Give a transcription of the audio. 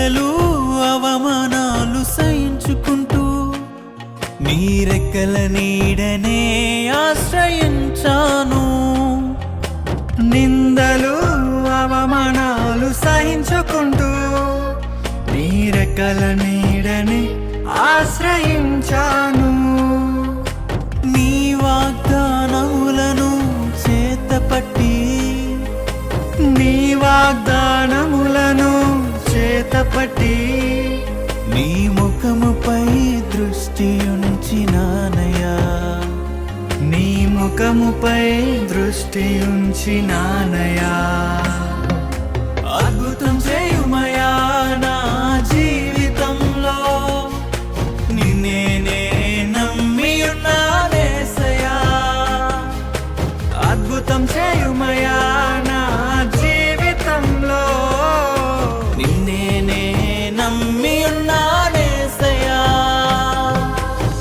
నిందలు అవమానాలు సహించుకుంటూ నీ రెక్కల నీడనే ఆశ్రయించాను. నిందలు అవమానాలు సహించుకుంటూ నీ రెక్కల నీడని ఆశ్రయించాను. నీ వాగ్దానములను చేతపట్టి నీ వాగ్దానములను చేతపట్టి నీ ముఖముపై దృష్టి ఉంచినానయ్యా. నీ ముఖముపై దృష్టి ఉంచినానయా. అద్భుతం చేయుమయా నా జీవితంలో, నిన్నే నే నమ్మి ఉన్నానేసయ్యా. అద్భుతం చేయుమయా నా జీవితంలో, నిన్నే నే నమ్మి